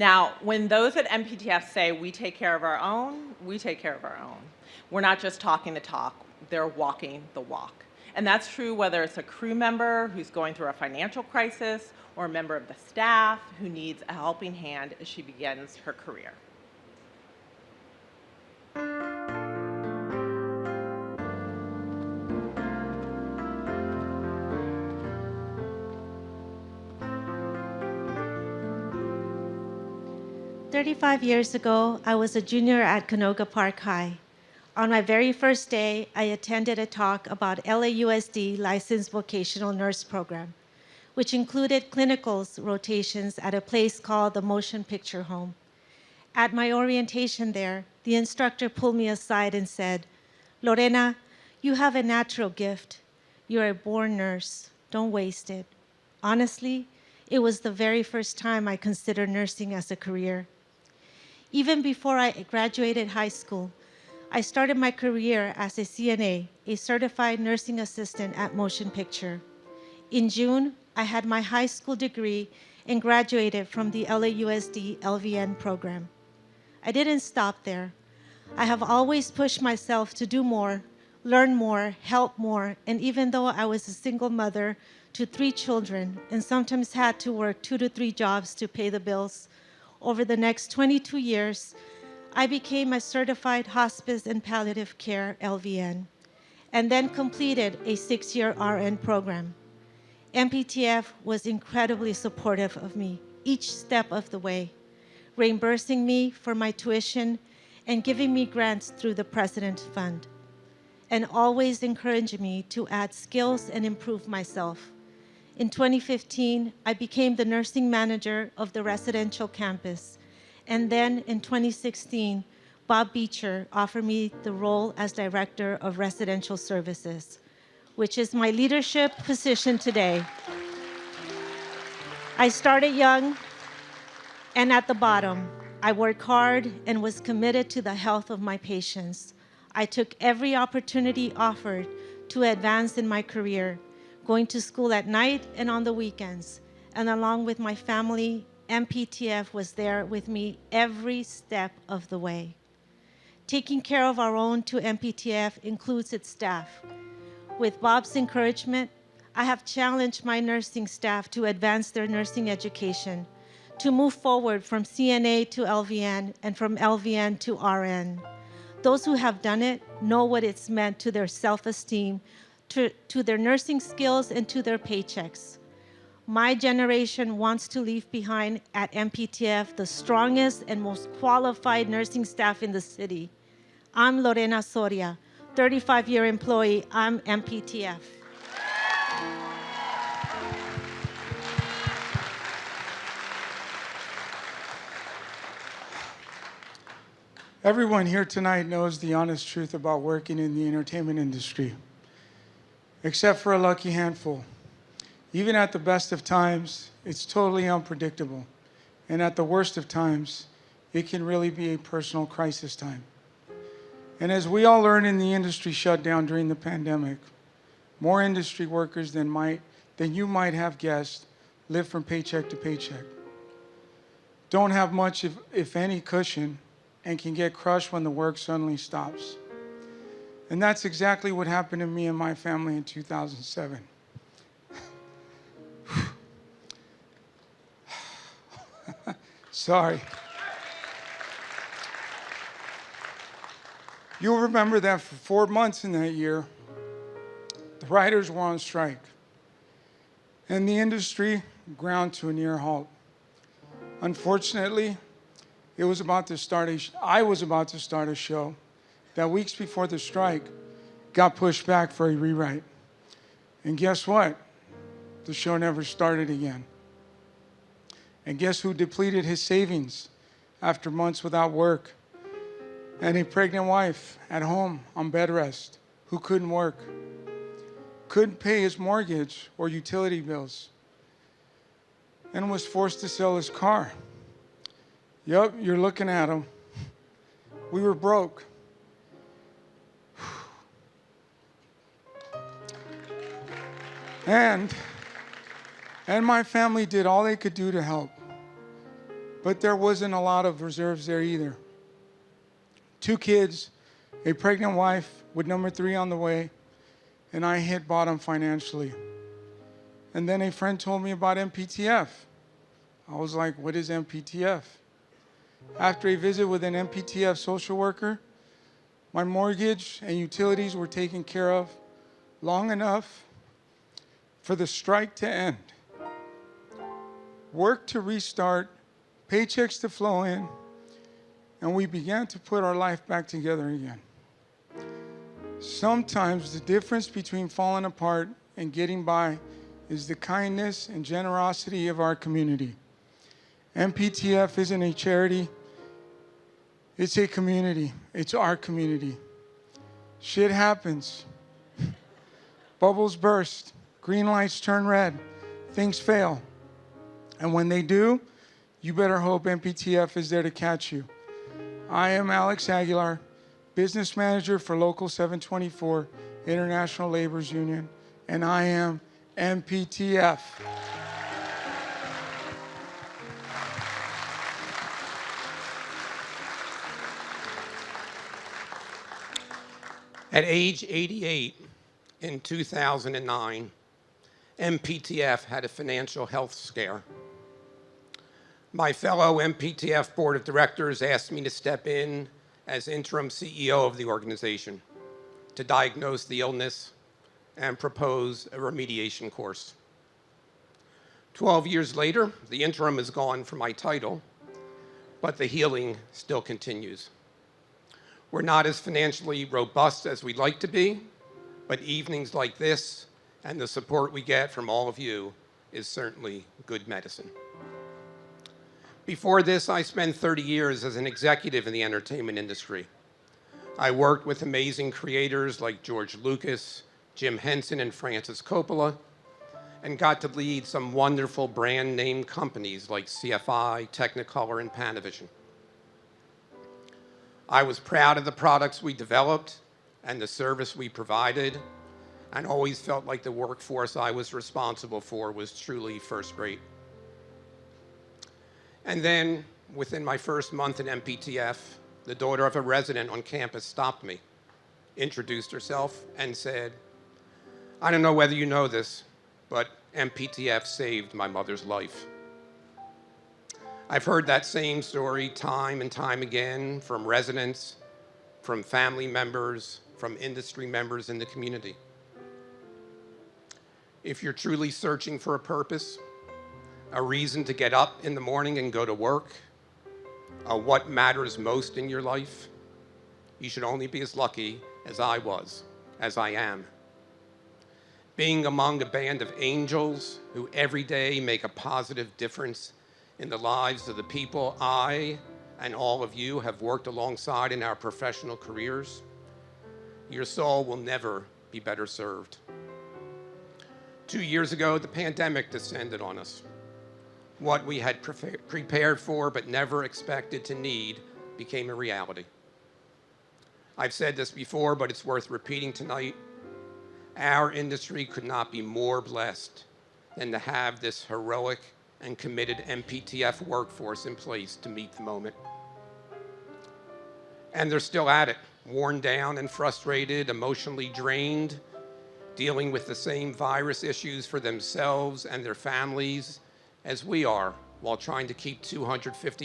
Now, when those at MPTF say we take care of our own, we take care of our own. We're not just talking the talk, they're walking the walk. And that's true whether it's a crew member who's going through a financial crisis or a member of the staff who needs a helping hand as she begins her career. "35 years ago, I was a junior at Canoga Park High. On my very first day, I attended a talk about LAUSD Licensed Vocational Nurse Program, which included clinicals rotations at a place called the Motion Picture Home. At my orientation there, the instructor pulled me aside and said, "Lorena, you have a natural gift. You're a born nurse. Don't waste it." Honestly, it was the very first time I considered nursing as a career. Even before I graduated high school, I started my career as a CNA, a certified nursing assistant at Motion Picture. In June, I had my high school degree and graduated from the LAUSD LVN program. I didn't stop there. I have always pushed myself to do more, learn more, help more, and even though I was a single mother to 3 children and sometimes had to work 2 to 3 jobs to pay the bills, over the next 22 years, I became a certified hospice and palliative care LVN, and then completed a 6-year RN program. MPTF was incredibly supportive of me each step of the way, reimbursing me for my tuition and giving me grants through the President Fund, and always encouraging me to add skills and improve myself. In 2015, I became the nursing manager of the residential campus. And then in 2016, Bob Beitcher offered me the role as Director of Residential Services, which is my leadership position today. I started young and at the bottom. I worked hard and was committed to the health of my patients. I took every opportunity offered to advance in my career, going to school at night and on the weekends. And along with my family, MPTF was there with me every step of the way. Taking care of our own to MPTF includes its staff. With Bob's encouragement, I have challenged my nursing staff to advance their nursing education, to move forward from CNA to LVN and from LVN to RN. Those who have done it know what it's meant to their self-esteem, to their nursing skills, and to their paychecks. My generation wants to leave behind at MPTF the strongest and most qualified nursing staff in the city. I'm Lorena Soria, 35-year employee. I'm MPTF. Everyone here tonight knows the honest truth about working in the entertainment industry, except for a lucky handful. Even at the best of times, it's totally unpredictable. And at the worst of times, it can really be a personal crisis time. And as we all learned in the industry shutdown during the pandemic, more industry workers than you might have guessed live from paycheck to paycheck. Don't have much, if any, cushion, and can get crushed when the work suddenly stops. And that's exactly what happened to me and my family in 2007. Sorry. You'll remember that for 4 months in that year, the writers were on strike, and the industry ground to a near halt. Unfortunately, I was about to start a show that weeks before the strike got pushed back for a rewrite. And guess what? The show never started again. And guess who depleted his savings after months without work? And a pregnant wife at home on bed rest who couldn't work, couldn't pay his mortgage or utility bills, and was forced to sell his car. Yup, you're looking at him. We were broke. And my family did all they could do to help. but there wasn't a lot of reserves there either. 2 kids, a pregnant wife with number 3 on the way, and I hit bottom financially. And then a friend told me about MPTF. I was like, what is MPTF? After a visit with an MPTF social worker, my mortgage and utilities were taken care of long enough for the strike to end. Work to restart, paychecks to flow in, and we began to put our life back together again. Sometimes the difference between falling apart and getting by is the kindness and generosity of our community. MPTF isn't a charity, it's a community. It's our community. Shit happens. Bubbles burst, green lights turn red, things fail. And when they do, you better hope MPTF is there to catch you. I am Alex Aguilar, business manager for Local 724 International Laborers Union, and I am MPTF. At age 88 in 2009, MPTF had a financial health scare. My fellow MPTF board of directors asked me to step in as interim CEO of the organization to diagnose the illness and propose a remediation course. 12 years later, the interim is gone from my title, but the healing still continues. We're not as financially robust as we'd like to be, but evenings like this and the support we get from all of you is certainly good medicine. Before this, I spent 30 years as an executive in the entertainment industry. I worked with amazing creators like George Lucas, Jim Henson, and Francis Coppola, and got to lead some wonderful brand name companies like CFI, Technicolor, and Panavision. I was proud of the products we developed and the service we provided, and always felt like the workforce I was responsible for was truly first rate. And then, within my first month in MPTF, the daughter of a resident on campus stopped me, introduced herself, and said, "I don't know whether you know this, but MPTF saved my mother's life." I've heard that same story time and time again from residents, from family members, from industry members in the community. If you're truly searching for a purpose, a reason to get up in the morning and go to work, what matters most in your life, you should only be as lucky as I was, as I am. Being among a band of angels who every day make a positive difference in the lives of the people I and all of you have worked alongside in our professional careers, your soul will never be better served. 2 years ago, the pandemic descended on us. What we had prepared for but never expected to need became a reality. I've said this before, but it's worth repeating tonight. Our industry could not be more blessed than to have this heroic and committed MPTF workforce in place to meet the moment. And they're still at it, worn down and frustrated, emotionally drained, dealing with the same virus issues for themselves and their families as we are, while trying to keep 250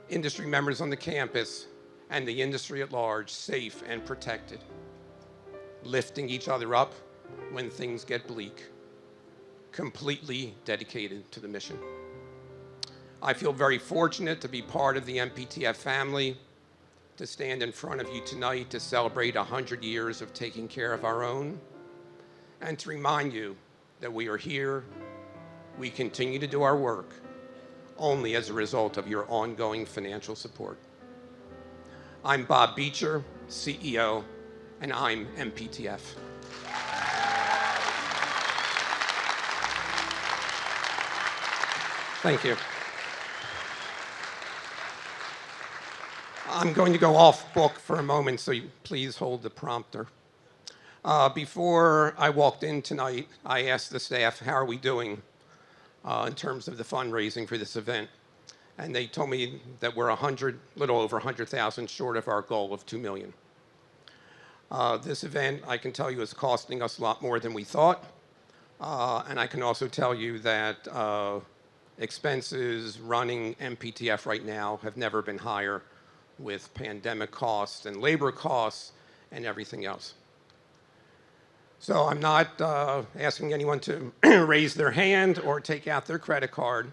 industry members on the campus and the industry at large safe and protected, lifting each other up when things get bleak, completely dedicated to the mission. I feel very fortunate to be part of the MPTF family, to stand in front of you tonight to celebrate 100 years of taking care of our own, and to remind you that we are here, we continue to do our work only as a result of your ongoing financial support. I'm Bob Beitcher, CEO, and I'm MPTF. Thank you. I'm going to go off book for a moment, so please hold the prompter. Before I walked in tonight, I asked the staff, how are we doing? in terms of the fundraising for this event. And they told me that we're little over 100,000 short of our goal of 2 million. This event, I can tell you, is costing us a lot more than we thought. And I can also tell you that expenses running MPTF right now have never been higher, with pandemic costs and labor costs and everything else. So I'm not asking anyone to raise their hand or take out their credit card,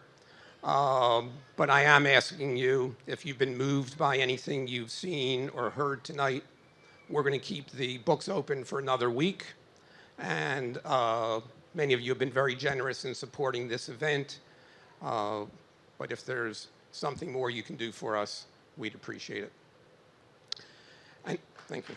but I am asking you, if you've been moved by anything you've seen or heard tonight, we're going to keep the books open for another week. And many of you have been very generous in supporting this event. But if there's something more you can do for us, we'd appreciate it. And thank you.